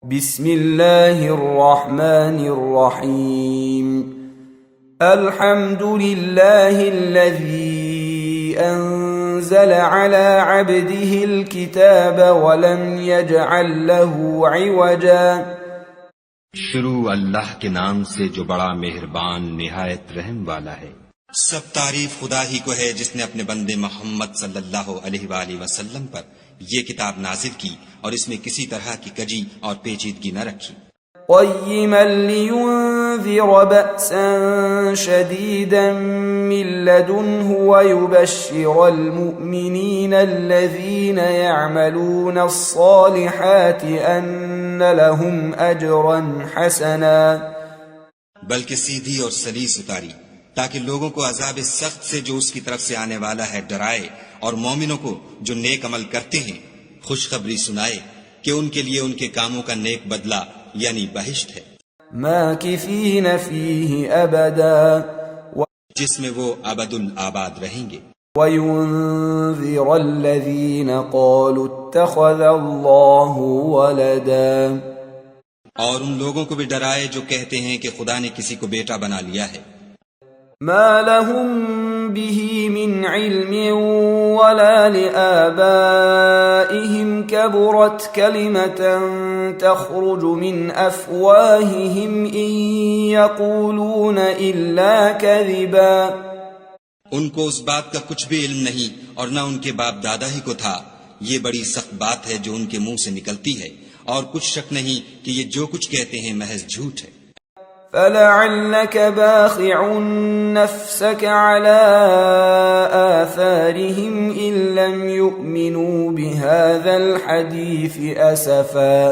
بسم اللہ الرحمن الرحیم الحمد للہ الذی انزل على عبده الكتاب ولم يجعل له عوجا۔ شروع اللہ کے نام سے جو بڑا مہربان نہایت رحم والا ہے۔ سب تعریف خدا ہی کو ہے جس نے اپنے بندے محمد صلی اللہ علیہ وآلہ وسلم پر یہ کتاب نازل کی اور اس میں کسی طرح کی کجی اور پیچیدگی نہ رکھی۔ قیما لینذر بأسا شدیدا من لدنه ویبشر المؤمنین الذین یعملون الصالحات ان لهم اجرا حسنا۔ بلکہ سیدھی اور سلیس اتاری تاکہ لوگوں کو عذاب سخت سے جو اس کی طرف سے آنے والا ہے ڈرائے، اور مومنوں کو جو نیک عمل کرتے ہیں خوشخبری سنائے کہ ان کے لیے ان کے کاموں کا نیک بدلہ یعنی بہشت ہے، ماکثین فیہ ابدا، جس میں وہ ابد الآباد رہیں گے۔ وَيُنذِرَ الَّذِينَ قَالُوا اتَّخَذَ اللَّهُ وَلَدًا، اور ان لوگوں کو بھی ڈرائے جو کہتے ہیں کہ خدا نے کسی کو بیٹا بنا لیا ہے۔ ما لهم به من علم ولا لآبائهم كبرت كلمة تخرج من أفواههم إن يقولون إلا كذبا۔ ان کو اس بات کا کچھ بھی علم نہیں اور نہ ان کے باپ دادا ہی کو تھا، یہ بڑی سخت بات ہے جو ان کے منہ سے نکلتی ہے، اور کچھ شک نہیں کہ یہ جو کچھ کہتے ہیں محض جھوٹ ہے۔ فَلَعَلَّكَ بَاخِعٌ نَفْسَكَ عَلَىٰ آثَارِهِمْ إِن لَّمْ يُؤْمِنُوا بِهَٰذَا الْحَدِيثِ أَسَفًا۔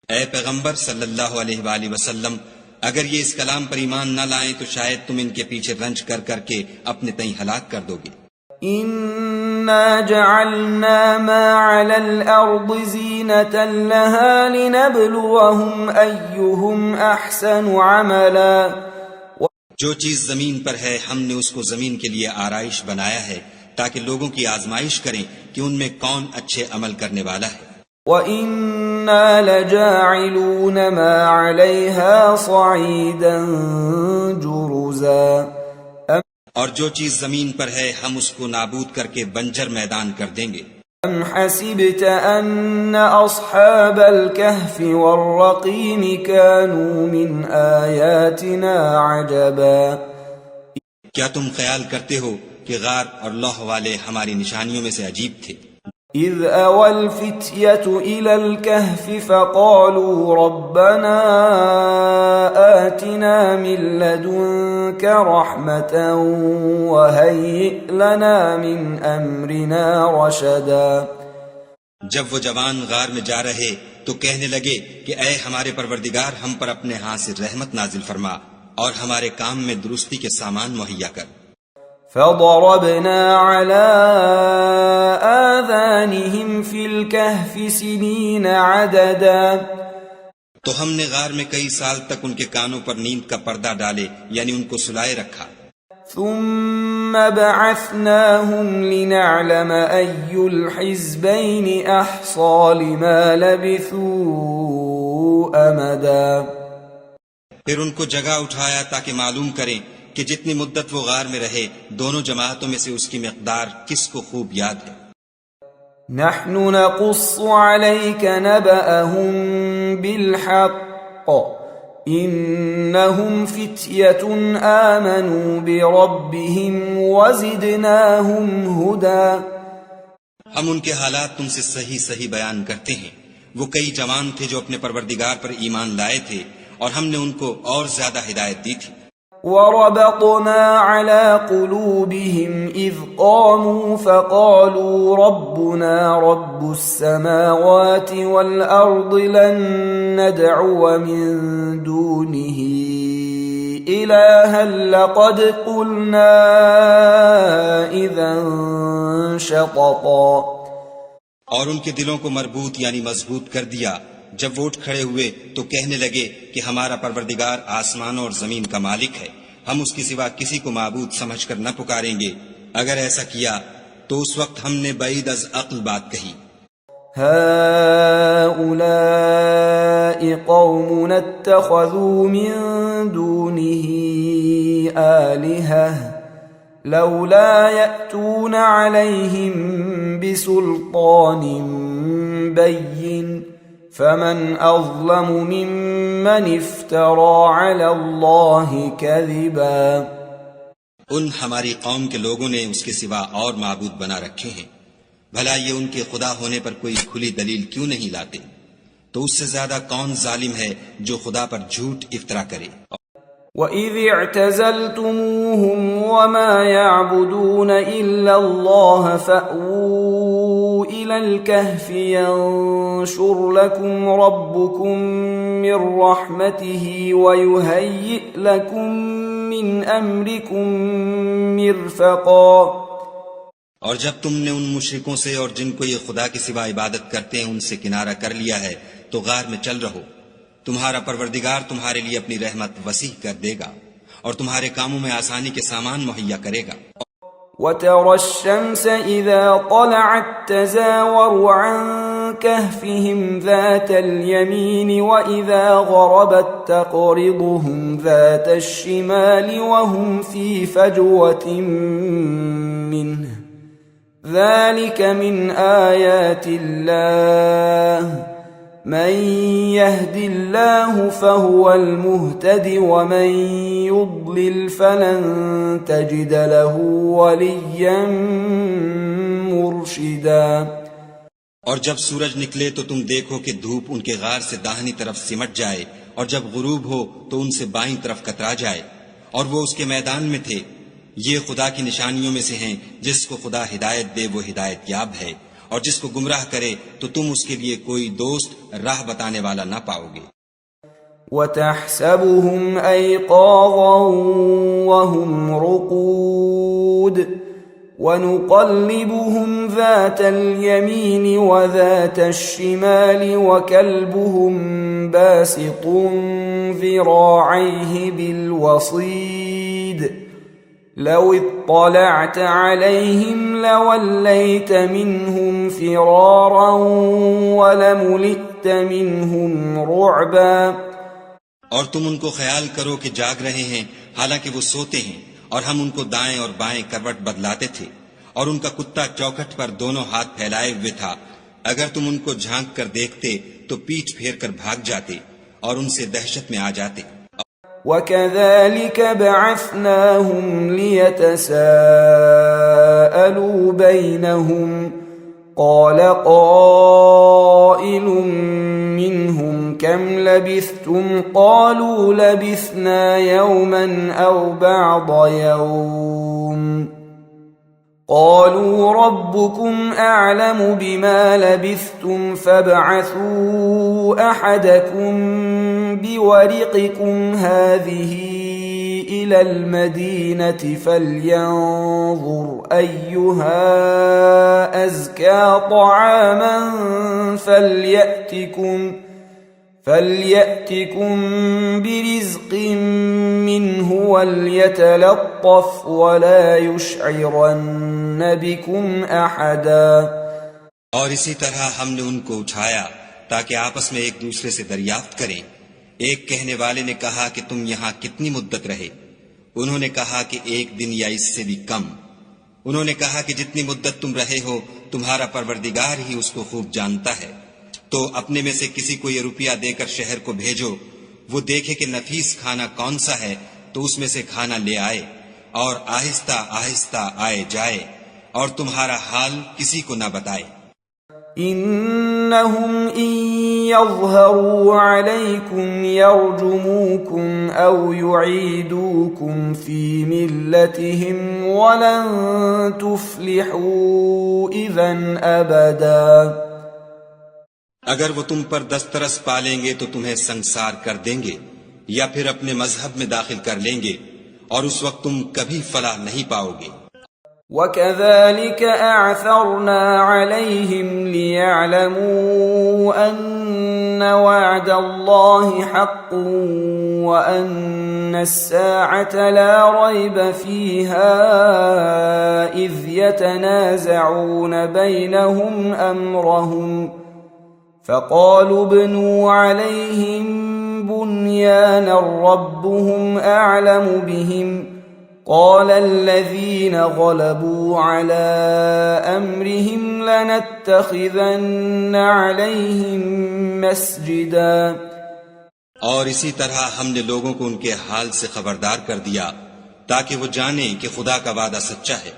اے پیغمبر صلی اللہ علیہ وآلہ وسلم، اگر یہ اس کلام پر ایمان نہ لائیں تو شاید تم ان کے پیچھے رنج کر کر کے اپنے تئیں ہلاک کر دو گے۔ إِنَّا جَعَلْنَا مَا عَلَى الْأَرْضِ زِينَةً لَهَا لِنَبْلُوَهُمْ أَيُّهُمْ أَحْسَنُ عَمَلًا۔ جو چیز زمین پر ہے ہم نے اس کو زمین کے لیے آرائش بنایا ہے تاکہ لوگوں کی آزمائش کریں کہ ان میں کون اچھے عمل کرنے والا ہے۔ وَإِنَّا لَجَاعِلُونَ مَا عَلَيْهَا صَعِيدًا جُرُزًا۔ اور جو چیز زمین پر ہے ہم اس کو نابود کر کے بنجر میدان کر دیں گے۔ أَمْ حَسِبْتَ أَنَّ أَصْحَابَ الْكَهْفِ وَالرَّقِيمِ كَانُوا مِنْ آيَاتِنَا عَجَبًا۔ کیا تم خیال کرتے ہو کہ غار اور لوح والے ہماری نشانیوں میں سے عجیب تھے؟ إِذْ أَوَى الْفِتْيَةُ إِلَى الْكَهْفِ فَقَالُوا رَبَّنَا آتِنَا مِن لَّدُنكَ رَحْمَةً وَهَيِّئْ لَنَا مِنْ أَمْرِنَا رَشَدًا۔ جب وہ جوان غار میں جا رہے تو کہنے لگے کہ اے ہمارے پروردگار، ہم پر اپنے ہاں سے رحمت نازل فرما اور ہمارے کام میں درستی کے سامان مہیا کر۔ فَضَرَبْنَا عَلَىٰ آذَانِهِمْ فِي الْكَهْفِ سِنِينَ عَدَدًا۔ تو ہم نے غار میں کئی سال تک ان کے کانوں پر نیند کا پردہ ڈالے یعنی ان کو سلائے رکھا۔ ثُمَّ بَعَثْنَاهُمْ لِنَعْلَمَ أَيُّ الْحِزْبَيْنِ أَحْصَىٰ لِمَا لَبِثُوا أَمَدًا۔ پھر ان کو جگہ اٹھایا تاکہ معلوم کریں کہ جتنی مدت وہ غار میں رہے دونوں جماعتوں میں سے اس کی مقدار کس کو خوب یاد ہے۔ نحن نقص عليك نبأهم بالحق إنهم فتية آمنوا بربهم وزدناهم هدى۔ ہم ان کے حالات تم سے صحیح بیان کرتے ہیں، وہ کئی جوان تھے جو اپنے پروردگار پر ایمان لائے تھے اور ہم نے ان کو اور زیادہ ہدایت دی تھی۔ وَرَبَطْنَا عَلَىٰ قُلُوبِهِمْ إِذْ قَامُوا فَقَالُوا رَبُّنَا رَبُّ السَّمَاوَاتِ وَالْأَرْضِ لَن نَّدْعُوَ مِن دُونِهِ إِلَٰهًا لَّقَدْ قُلْنَا إِذًا شَطَطًا۔ اور ان کے دلوں کو مربوط یعنی مضبوط کر دیا۔ جب وہ اٹھ کھڑے ہوئے تو کہنے لگے کہ ہمارا پروردگار آسمانوں اور زمین کا مالک ہے، ہم اس کے سوا کسی کو معبود سمجھ کر نہ پکاریں گے، اگر ایسا کیا تو اس وقت ہم نے بعید از عقل بات کہی۔ هؤلاء هؤلاء قومنا اتخذوا من دونه آلهة لولا يأتون عليهم بسلطان بين فمن أظلم ممن افترى على الله كذبا. ان ہماری قوم کے لوگوں نے اس کے سوا اور معبود بنا رکھے ہیں، بھلا یہ ان کے خدا ہونے پر کوئی کھلی دلیل کیوں نہیں لاتے؟ تو اس سے زیادہ کون ظالم ہے جو خدا پر جھوٹ افطرا کرے؟ وَإِذِ اعْتَزَلْتُمُوهُمْ وَمَا يَعْبُدُونَ إِلَّا اللَّهَ فَأْوُوا إِلَى الْكَهْفِ يَنشُرْ لَكُمْ رَبُّكُمْ مِنْ رَحْمَتِهِ وَيُهَيِّئْ لَكُمْ مِنْ أَمْرِكُمْ مِرْفَقًا. اور جب تم نے ان مشرکوں سے اور جن کو یہ خدا کے سوا عبادت کرتے ہیں ان سے کنارہ کر لیا ہے تو غار میں چل رہو، تمہارا پروردگار تمہارے لیے اپنی رحمت وسیع کر دے گا اور تمہارے کاموں میں آسانی کے سامان مہیا کرے گا. وَتَرَى الشَّمْسَ إِذَا طَلَعَتْ تَزَاوَرُ عَنْ كَهْفِهِمْ ذَاتَ الْيَمِينِ وَإِذَا غَرَبَتْ تَقْرِضُهُمْ ذَاتَ الشِّمَالِ وَهُمْ فِي فَجْوَةٍ مِّنْهُ ذَلِكَ مِنْ آيَاتِ اللَّهِ من يهد الله فهو المهتد ومن يضلل فلن تجد له وليا مرشدا. اور جب سورج نکلے تو تم دیکھو کہ دھوپ ان کے غار سے داہنی طرف سمٹ جائے، اور جب غروب ہو تو ان سے بائیں طرف کترا جائے، اور وہ اس کے میدان میں تھے. یہ خدا کی نشانیوں میں سے ہیں، جس کو خدا ہدایت دے وہ ہدایت یاب ہے، اور جس کو گمراہ کرے تو تم اس کے لیے کوئی دوست راہ بتانے والا نہ پاؤ گے. وَتَحْسَبُهُمْ أَيْقَاظًا وَهُمْ رُقُودٌ وَنُقَلِّبُهُمْ ذَاتَ الْيَمِينِ وَذَاتَ الشِّمَالِ وَكَلْبُهُمْ بَاسِطٌ ذِرَاعَيْهِ بِالْوَصِيدِ لو اطلعت عليهم لوليت منهم فرارا ولملئت منهم رعبا. اور تم ان کو خیال کرو کہ جاگ رہے ہیں حالانکہ وہ سوتے ہیں، اور ہم ان کو دائیں اور بائیں کروٹ بدلاتے تھے، اور ان کا کتا چوکھٹ پر دونوں ہاتھ پھیلائے ہوئے تھا. اگر تم ان کو جھانک کر دیکھتے تو پیٹھ پھیر کر بھاگ جاتے اور ان سے دہشت میں آ جاتے. وَكَذَلِكَ بَعَثْنَاهُمْ لِيَتَسَاءَلُوا بَيْنَهُمْ قَالَ قَائِلٌ مِّنْهُمْ كَمْ لَبِثْتُمْ قَالُوا لَبِثْنَا يَوْمًا أَوْ بَعْضَ يَوْمٍ قالوا ربكم أعلم بما لبثتم فابعثوا أحدكم بورقكم هذه إلى المدينة فلينظر أيها أزكى طعاما فليأتكم برزق منه وليتلطف ولا يشعرن بكم أحدا. اور اسی طرح ہم نے ان کو اٹھایا تاکہ آپس میں ایک دوسرے سے دریافت کریں. ایک کہنے والے نے کہا کہ تم یہاں کتنی مدت رہے؟ انہوں نے کہا کہ ایک دن یا اس سے بھی کم. انہوں نے کہا کہ جتنی مدت تم رہے ہو تمہارا پروردگار ہی اس کو خوب جانتا ہے. تو اپنے میں سے کسی کو یہ روپیہ دے کر شہر کو بھیجو، وہ دیکھے کہ نفیس کھانا کون سا ہے تو اس میں سے کھانا لے آئے، اور آہستہ آہستہ آئے جائے، اور تمہارا حال کسی کو نہ بتائے. انہم ان یظہروا علیکم یرجموکم او یعیدوکم فی ملتہم ولن تفلحوا اذن ابدا. اگر وہ تم پر دسترس پالیں گے تو تمہیں سنسار کر دیں گے یا پھر اپنے مذہب میں داخل کر لیں گے، اور اس وقت تم کبھی فلاح نہیں پاؤ گے. وَكَذَلِكَ أَعْثَرْنَا عَلَيْهِمْ لِيَعْلَمُوا أَنَّ وَعْدَ اللَّهِ حَقٌّ وَأَنَّ السَّاعَةَ لَا رَيْبَ فِيهَا إِذْ يَتَنَازَعُونَ بَيْنَهُمْ أَمْرَهُمْ فقالوا ابنوا عليهم بنيانا ربهم أعلم بهم قال الذين غلبوا على أمرهم لنتخذن عليهم مسجدا. اور اسی طرح ہم نے لوگوں کو ان کے حال سے خبردار کر دیا تاکہ وہ جانیں کہ خدا کا وعدہ سچا ہے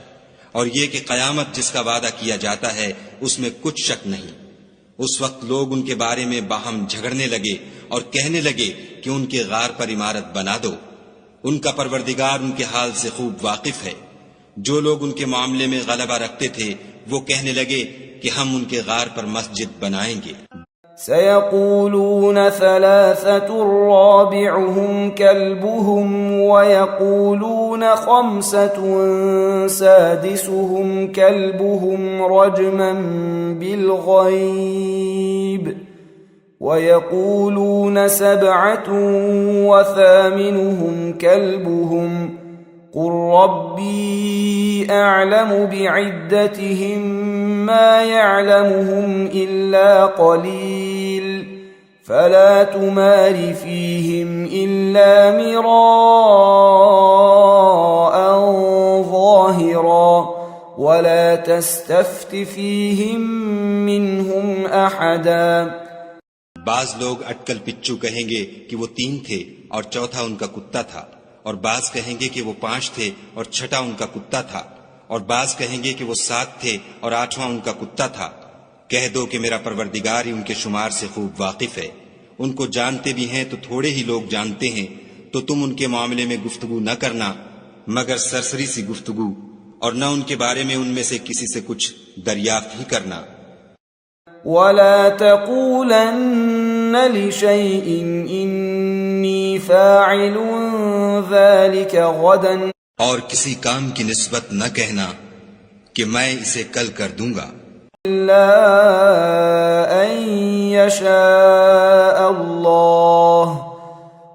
اور یہ کہ قیامت جس کا وعدہ کیا جاتا ہے اس میں کچھ شک نہیں. اس وقت لوگ ان کے بارے میں باہم جھگڑنے لگے اور کہنے لگے کہ ان کے غار پر عمارت بنا دو. ان کا پروردگار ان کے حال سے خوب واقف ہے. جو لوگ ان کے معاملے میں غلبہ رکھتے تھے وہ کہنے لگے کہ ہم ان کے غار پر مسجد بنائیں گے. سيقولون ثلاثة رابعهم كلبهم ويقولون خمسة سادسهم كلبهم رجما بالغيب ويقولون 7 وثامنهم كلبهم قل ربي أعلم بعدتهم ما يعلمهم إلا قليل فلا تمار فيهم إلا مراء ظاهرا ولا تستفت فيهم منهم أحدا. بعض لوگ اٹکل پچو کہیں گے کہ وہ 3 تھے اور چوتھا ان کا کتا تھا، اور بعض کہیں گے کہ وہ 5 تھے اور چھٹا ان کا کتا تھا، اور بعض کہیں گے کہ وہ 7 تھے اور 8واں ان کا کتا تھا. کہہ دو کہ میرا پروردگار ہی ان کے شمار سے خوب واقف ہے. ان کو جانتے بھی ہیں تو تھوڑے ہی لوگ جانتے ہیں، تو تم ان کے معاملے میں گفتگو نہ کرنا مگر سرسری سی گفتگو، اور نہ ان کے بارے میں ان میں سے کسی سے کچھ دریافت ہی کرنا. ولا تقولن لشيء إني فاعل ذلك غدا. اور کسی کام کی نسبت نہ کہنا کہ میں اسے کل کر دوں گا، إلا أن يشاء الله.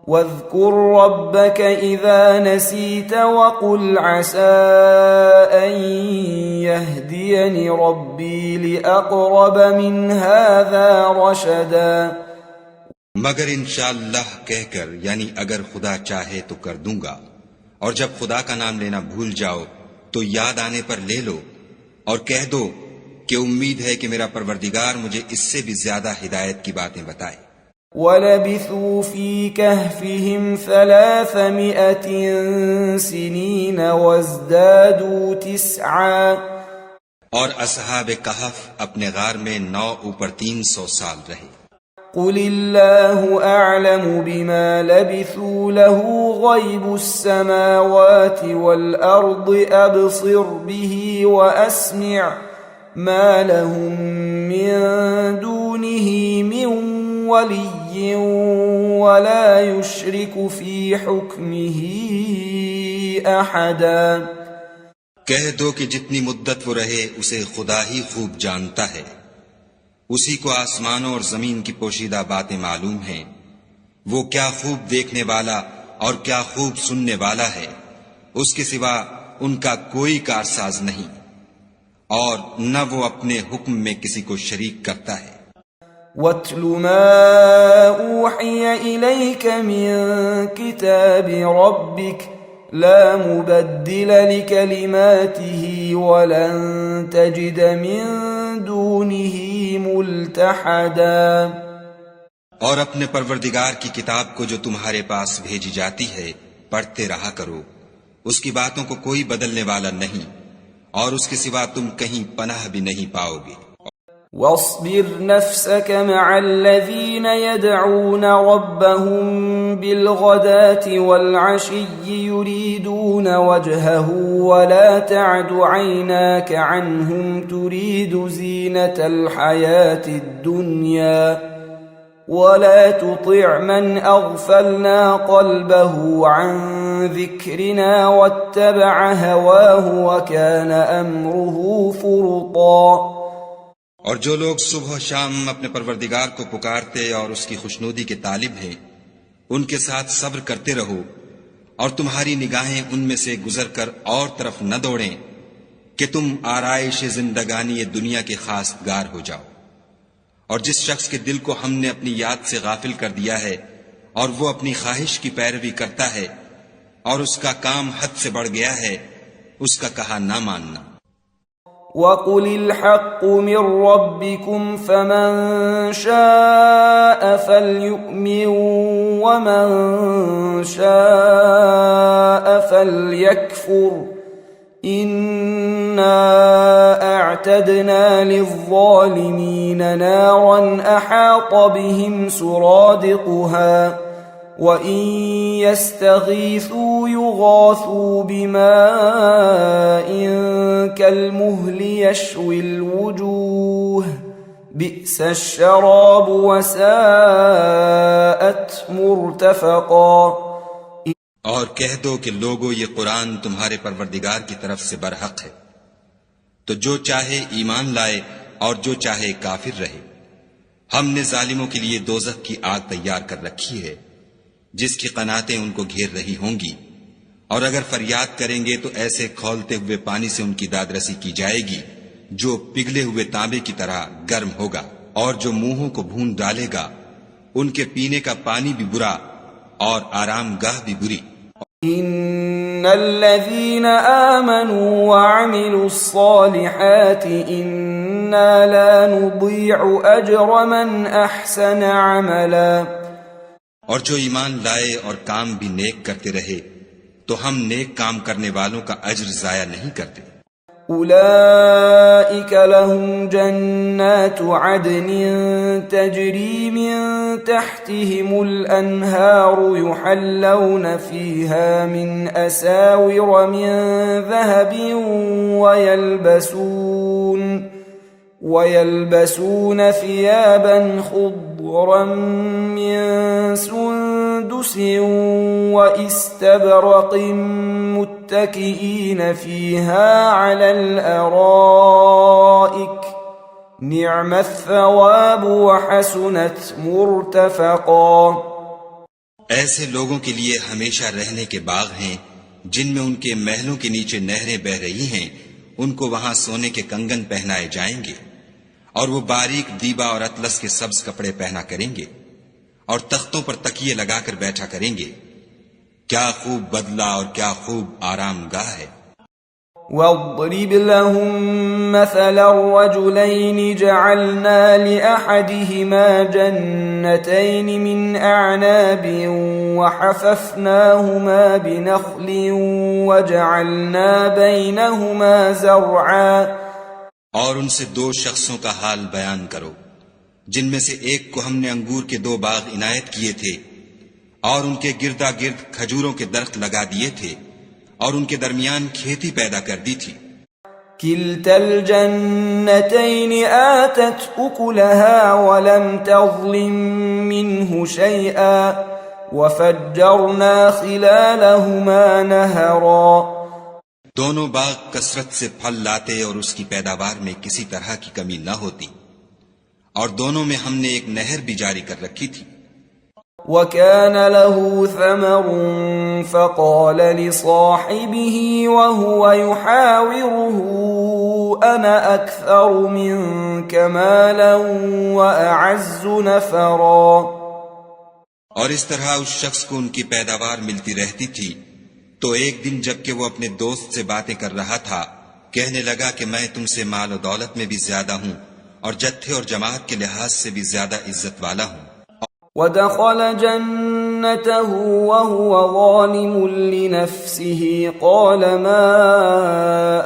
واذكر ربك إذا نسيت وقل عسى أن يهديني ربي لأقرب من هذا رشدا. مگر انشاءاللہ کہہ کر، یعنی اگر خدا چاہے تو کر دوں گا، اور جب خدا کا نام لینا بھول جاؤ تو یاد آنے پر لے لو، اور کہہ دو کہ امید ہے کہ میرا پروردگار مجھے اس سے بھی زیادہ ہدایت کی باتیں بتائے. وَلَبِثُوا فِي كَهْفِهِمْ 300 سِنِينَ وَازْدَادُوا 9. اور اصحاب کہف اپنے غار میں 9 اوپر 300 سال رہے. قُلِ اللَّهُ أَعْلَمُ بِمَا لَبِثُوا لَهُ غَيْبُ السَّمَاوَاتِ وَالْأَرْضِ أَبْصِرْ بِهِ وَأَسْمِعْ مَا لَهُم مِّن دُونِهِ مِن وَلِيٍّ وَلَا يُشْرِكُ فِي حُكْمِهِ أَحَدًا. کہہ دو کہ جتنی مدت وہ رہے اسے خدا ہی خوب جانتا ہے. اسی کو آسمانوں اور زمین کی پوشیدہ باتیں معلوم ہیں. وہ کیا خوب دیکھنے والا اور کیا خوب سننے والا ہے. اس کے سوا ان کا کوئی کارساز نہیں، اور نہ وہ اپنے حکم میں کسی کو شریک کرتا ہے. وَاتْلُ مَا أُوحِيَ إِلَيْكَ مِن كِتَابِ رَبِّكَ لَا مُبَدِّلَ لِكَلِمَاتِهِ وَلَن تَجِدَ مِن دُونِهِ مُلْتَحَدًا. اور اپنے پروردگار کی کتاب کو جو تمہارے پاس بھیجی جاتی ہے پڑھتے رہا کرو. اس کی باتوں کو کوئی بدلنے والا نہیں، اور اس کے سوا تم کہیں پناہ بھی نہیں پاؤ گے. واصبر نفسك مع الذين يدعون ربهم بالغداة والعشي يريدون وجهه ولا تعد عيناك عنهم تريد زينة الحياة الدنيا ولا تطع من أغفلنا قلبه عن ذكرنا واتبع هواه وكان أمره فرطا. اور جو لوگ صبح و شام اپنے پروردگار کو پکارتے اور اس کی خوشنودی کے طالب ہیں ان کے ساتھ صبر کرتے رہو، اور تمہاری نگاہیں ان میں سے گزر کر اور طرف نہ دوڑیں کہ تم آرائش زندگانی دنیا کے خاص گار ہو جاؤ. اور جس شخص کے دل کو ہم نے اپنی یاد سے غافل کر دیا ہے اور وہ اپنی خواہش کی پیروی کرتا ہے اور اس کا کام حد سے بڑھ گیا ہے، اس کا کہا نہ ماننا۔ وَقُلِ الْحَقُّ مِنْ رَبِّكُمْ فَمَنْ شَاءَ فَلْيُؤْمِنْ وَمَنْ شَاءَ فَلْيَكْفُرْ إِنَّا أَعْتَدْنَا لِلظَّالِمِينَ نَارًا أَحَاطَ بِهِمْ سُرَادِقُهَا وَإِنْ يَسْتَغِيثُوا يُغَاثُوا بِمَاءٍ كَالْمُهْلِ يَشْوِي الْوُجُوهَ بِئْسَ الشَّرَابُ وَسَاءَتْ مُرْتَفَقًا۔ اور کہہ دو کہ لوگو یہ قرآن تمہارے پروردگار کی طرف سے برحق ہے، تو جو چاہے ایمان لائے اور جو چاہے کافر رہے۔ ہم نے ظالموں کے لیے دوزخ کی آگ تیار کر رکھی ہے جس کی قناتیں ان کو گھیر رہی ہوں گی، اور اگر فریاد کریں گے تو ایسے کھولتے ہوئے پانی سے ان کی دادرسی کی جائے گی جو پگھلے ہوئے تانبے کی طرح گرم ہوگا، اور جو منہوں کو بھون ڈالے گا ان کے پینے کا پانی بھی برا اور آرام گاہ بھی بری۔ ان الذين آمنوا وعملوا الصالحات انا لا نضيع اجر من احسن عملا۔ اور جو ایمان لائے اور کام بھی نیک کرتے رہے تو ہم نیک کام کرنے والوں کا اجر ضائع نہیں کرتے۔ أولئك لهم جنات عدن تجري من تحتهم الأنهار يحلون فيها من أساور من ذهب ويلبسون ثيابا خضرا من سندس واستبرق متكئين فيها على الأرائك نعم الثواب وحسنت مرتفقا۔ ایسے لوگوں کے لیے ہمیشہ رہنے کے باغ ہیں جن میں ان کے محلوں کے نیچے نہریں بہ رہی ہیں، ان کو وہاں سونے کے کنگن پہنائے جائیں گے، اور وہ باریک دیبا اور اطلس کے سبز کپڑے پہنا کریں گے، اور تختوں پر تکیے لگا کر بیٹھا کریں گے۔ کیا خوب بدلہ اور کیا خوب آرام گاہ ہے۔ واضرب لهم مثلا الرجلين جعلنا لأحدهما جنتين من أعناب وحففناهما بنخل وجعلنا بينهما زرعا۔ اور ان سے دو شخصوں کا حال بیان کرو جن میں سے ایک کو ہم نے انگور کے دو باغ عنایت کیے تھے اور ان کے گردا گرد کھجوروں کے درخت لگا دیے تھے اور ان کے درمیان کھیتی پیدا کر دی تھی۔ كلتا الجنتين آتت أكلها ولم تظلم منه شيئا وفجرنا خلالهما نهرا۔ دونوں باغ کثرت سے پھل لاتے اور اس کی پیداوار میں کسی طرح کی کمی نہ ہوتی، اور دونوں میں ہم نے ایک نہر بھی جاری کر رکھی تھی۔ وَكَانَ لَهُ ثَمَرٌ فَقَالَ لِصَاحِبِهِ وَهُوَ يُحَاوِرُهُ أَنَا أَكْثَرُ مِنكَ مَالًا وَأَعَزُّ نَفَرًا۔ اور اس طرح اس شخص کو ان کی پیداوار ملتی رہتی تھی، تو ایک دن جب کہ وہ اپنے دوست سے باتیں کر رہا تھا کہنے لگا کہ میں تم سے مال و دولت میں بھی زیادہ ہوں اور جتھے اور جماعت کے لحاظ سے بھی زیادہ عزت والا ہوں۔ وَدَخَلَ جَنَّتَهُ وَهُوَ ظَالِمٌ لِنَفْسِهِ قَالَ مَا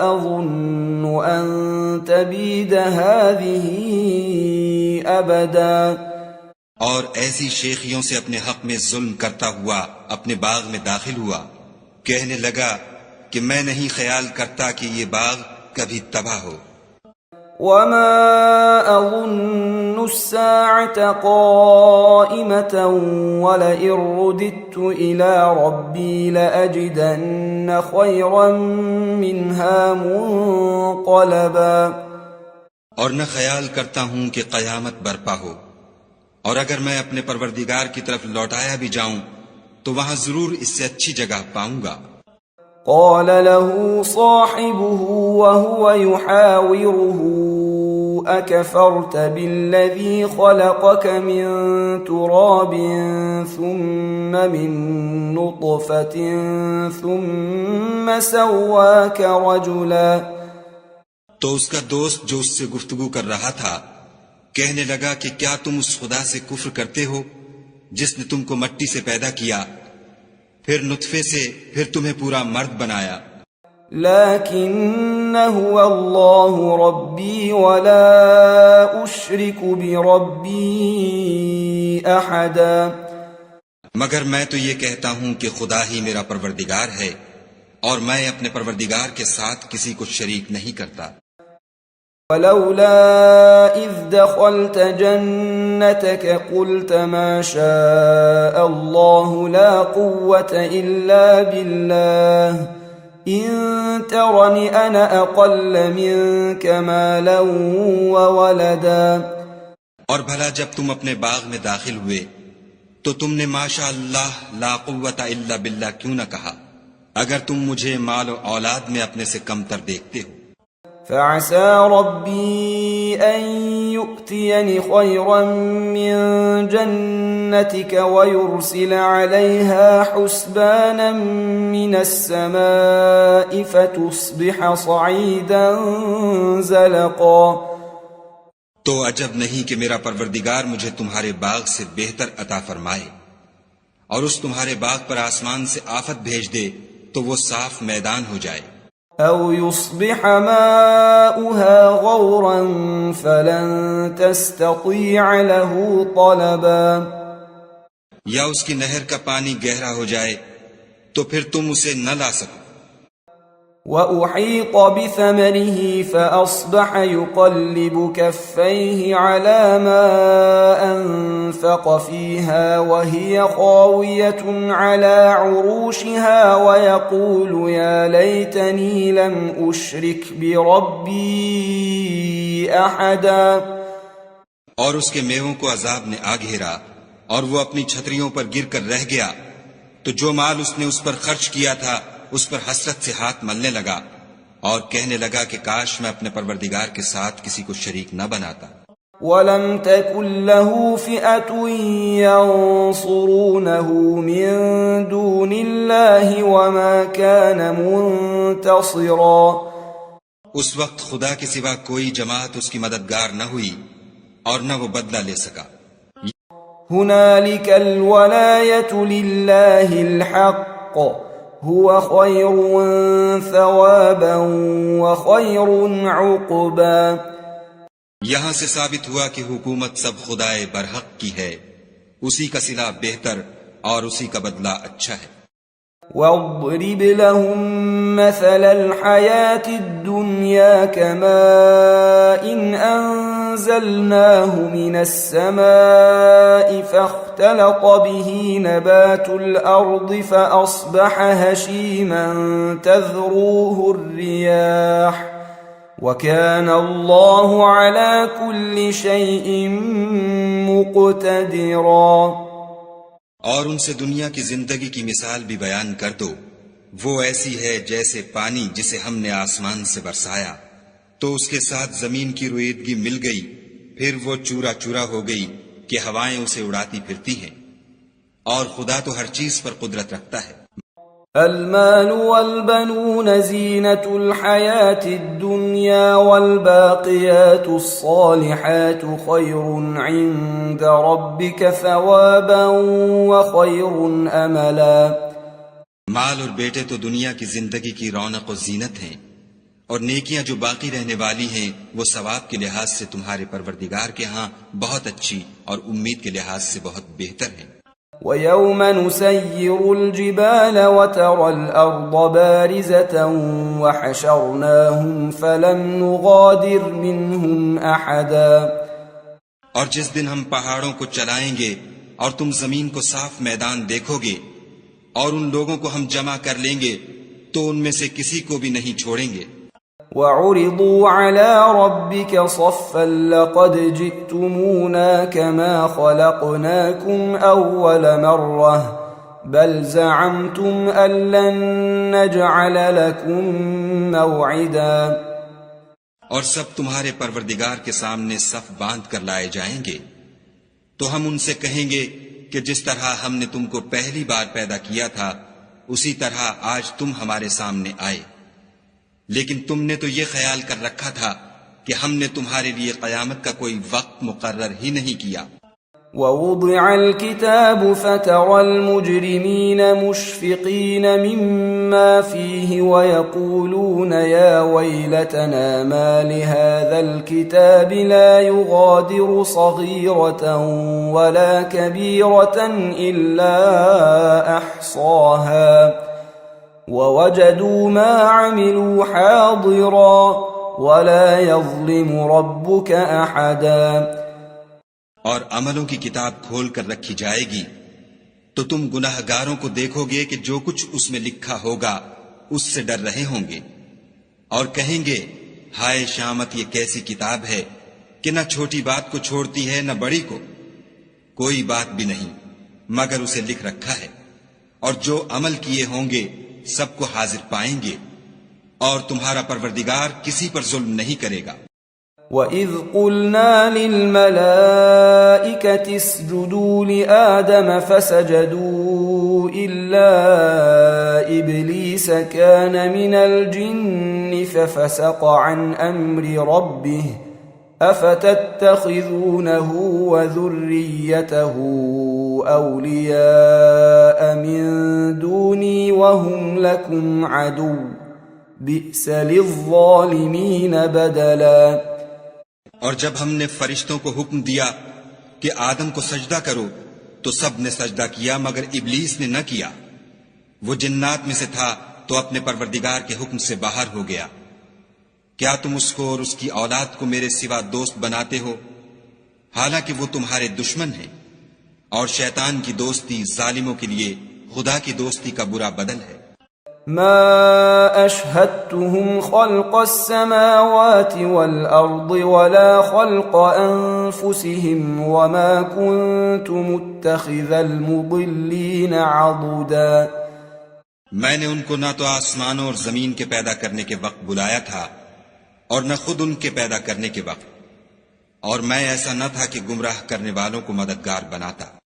أَظُنُّ أَن تَبِيدَ هَذِهِ أَبَدًا۔ اور ایسی شیخیوں سے اپنے حق میں ظلم کرتا ہوا اپنے باغ میں داخل ہوا، کہنے لگا کہ میں نہیں خیال کرتا کہ یہ باغ کبھی تباہ ہو۔ وَمَا أَظُنُّ السَّاعَةَ قَائِمَةً وَلَئِن رُّدِدتُّ إِلَىٰ رَبِّي لَأَجِدَنَّ خَيْرًا مِّنْهَا مُنقَلَبًا۔ اور نہ خیال کرتا ہوں کہ قیامت برپا ہو، اور اگر میں اپنے پروردگار کی طرف لوٹایا بھی جاؤں تو وہاں ضرور اس سے اچھی جگہ پاؤں گا۔ قال له صاحبه وهو يحاوره أكفرت بالذي خلقك من تراب ثم من نطفة ثم سواك رجلا. تو اس کا دوست جو اس سے گفتگو کر رہا تھا کہنے لگا کہ کیا تم اس خدا سے کفر کرتے ہو جس نے تم کو مٹی سے پیدا کیا پھر نطفے سے پھر تمہیں پورا مرد بنایا. لكن هو الله ربي ولا أشرك بربي أحدا. مگر میں تو یہ کہتا ہوں کہ خدا ہی میرا پروردگار ہے اور میں اپنے پروردگار کے ساتھ کسی کو شریک نہیں کرتا. ولولا إذ دخلت جنتك قلت ما شاء الله لا قوة إلا بالله إن ترني أنا أقل منك مالا وولدا. اور بھلا جب تم اپنے باغ میں داخل ہوئے تو تم نے ماشاء اللہ لا قوت الا باللہ کیوں نہ کہا اگر تم مجھے مال و اولاد میں اپنے سے کم تر دیکھتے ہو. فعسى ربي أن يؤتيني خيرا من جنتك ويرسل عليها حسبانا من السماء فتصبح صعيدا زلقا. تو عجب نہیں کہ میرا پروردگار مجھے تمہارے باغ سے بہتر عطا فرمائے اور اس تمہارے باغ پر آسمان سے آفت بھیج دے تو وہ صاف میدان ہو جائے. أو يصبح ماؤها غورا فلن تستطيع له طلبا. یا اس کی نہر کا پانی گہرا ہو جائے تو پھر تم اسے نہ لا سکو. وأحيط بثمره فأصبح يقلب كفيه على ما أنفق فيها وهي خاوية على عروشها ويقول يا ليتني لم أشرك بربي أحدا. اور اس کے میووں کو عذاب نے آ گھیرا اور وہ اپنی چھتریوں پر گر کر رہ گیا تو جو مال اس نے اس پر خرچ کیا تھا اس پر حسرت سے ہاتھ ملنے لگا اور کہنے لگا کہ کاش میں اپنے پروردگار کے ساتھ کسی کو شریک نہ بناتا. وَلَمْ تَكُنْ لَهُ فِئَةٌ يَنصُرُونَهُ مِن دُونِ اللَّهِ وَمَا كَانَ مُنتَصِرًا. اس وقت خدا کے سوا کوئی جماعت اس کی مددگار نہ ہوئی اور نہ وہ بدلہ لے سکا. هُنَالِكَ الْوَلَایَةُ لِلَّهِ الْحَقِّ هو خير ثوابا وخير عقبا. یہاں سے ثابت ہوا کہ حکومت سب خدائے برحق کی ہے اسی کا صلہ بہتر اور اسی کا بدلہ اچھا ہے. واضرب لهم مثل الحياة الدنيا كماء أنزلناه من السماء فاختلط به نبات الأرض فأصبح هشيما تذروه الرياح وكان الله على كل شيء مقتدرا. اور ان سے دنیا کی زندگی کی مثال بھی بیان کر دو. وہ ایسی ہے جیسے پانی جسے ہم نے آسمان سے برسایا تو اس کے ساتھ زمین کی رویدگی مل گئی پھر وہ چورا چورا ہو گئی کہ ہوائیں اسے اڑاتی پھرتی ہیں اور خدا تو ہر چیز پر قدرت رکھتا ہے. المال والبنون زينة الحياة الدنيا والباقيات الصالحات خير عند ربك ثوابا وخير أملا. مال اور بیٹے تو دنیا کی زندگی کی رونق و زینت ہیں اور نیکیاں جو باقی رہنے والی ہیں وہ ثواب کے لحاظ سے تمہارے پروردگار کے ہاں بہت اچھی اور امید کے لحاظ سے بہت بہتر ہیں. وَيَوْمَ نُسَيِّرُ الْجِبَالَ وَتَرَى الْأَرْضَ بَارِزَةً وَحَشَرْنَاهُمْ فَلَمْ نُغَادِرْ مِنْهُمْ أَحَدًا. اور جس دن ہم پہاڑوں کو چلائیں گے اور تم زمین کو صاف میدان دیکھو گے اور ان لوگوں کو ہم جمع کر لیں گے تو ان میں سے کسی کو بھی نہیں چھوڑیں گے. وَعُرِضُوا عَلَى رَبِّكَ صَفًّا لَقَدْ جِئْتُمُونَا كَمَا خَلَقْنَاكُمْ أَوَّلَ مَرَّةٍ بَلْ زَعَمْتُمْ أَن لَّن نَّجْعَلَ لَكُم مَّوْعِدًا. اور سب تمہارے پروردگار کے سامنے صف باندھ کر لائے جائیں گے، تو ہم ان سے کہیں گے کہ جس طرح ہم نے تم کو پہلی بار پیدا کیا تھا اسی طرح آج تم ہمارے سامنے آئے، لیکن تم نے تو یہ خیال کر رکھا تھا کہ ہم نے تمہارے لیے قیامت کا کوئی وقت مقرر ہی نہیں کیا۔ ووضع الكتاب فترى المجرمين مشفقين مما فيه ويقولون يا ويلتنا ما لهذا الكتاب لا يغادر صغيرة ولا كبيرة إلا أحصاها ووجدوا ما عملوا حاضرا ولا يظلم ربك أحدا۔ اور عملوں کی کتاب کھول کر رکھی جائے گی تو تم گناہ گاروں کو دیکھو گے کہ جو کچھ اس میں لکھا ہوگا اس سے ڈر رہے ہوں گے، اور کہیں گے ہائے شامت، یہ کیسی کتاب ہے کہ نہ چھوٹی بات کو چھوڑتی ہے نہ بڑی کو، کوئی بات بھی نہیں مگر اسے لکھ رکھا ہے، اور جو عمل کیے ہوں گے سب کو حاضر پائیں گے، اور تمہارا پروردگار کسی پر ظلم نہیں کرے گا۔ وَإِذْ قُلْنَا لِلْمَلَائِكَةِ اسْجُدُوا لِآدَمَ فَسَجَدُوا إِلَّا إِبْلِيسَ كَانَ مِنَ الْجِنِّ فَفَسَقَ عَنْ أَمْرِ رَبِّهِ أَفَتَتَّخِذُونَهُ وَذُرِّيَّتَهُ أَوْلِيَاءَ مِن دُونِي وَهُمْ لَكُمْ عَدُوٌّ بِئْسَ لِلظَّالِمِينَ بَدَلًا۔ اور جب ہم نے فرشتوں کو حکم دیا کہ آدم کو سجدہ کرو تو سب نے سجدہ کیا مگر ابلیس نے نہ کیا، وہ جنات میں سے تھا تو اپنے پروردگار کے حکم سے باہر ہو گیا۔ کیا تم اس کو اور اس کی اولاد کو میرے سوا دوست بناتے ہو، حالانکہ وہ تمہارے دشمن ہیں، اور شیطان کی دوستی ظالموں کے لیے خدا کی دوستی کا برا بدل ہے۔ ما أشهدتهم خلق السماوات والأرض ولا خلق أنفسهم وما كنت متخذ المضلين عضدا۔ میں نے ان کو نہ تو آسمانوں اور زمین کے پیدا کرنے کے وقت بلایا تھا اور نہ خود ان کے پیدا کرنے کے وقت، اور میں ایسا نہ تھا کہ گمراہ کرنے والوں کو مددگار بناتا۔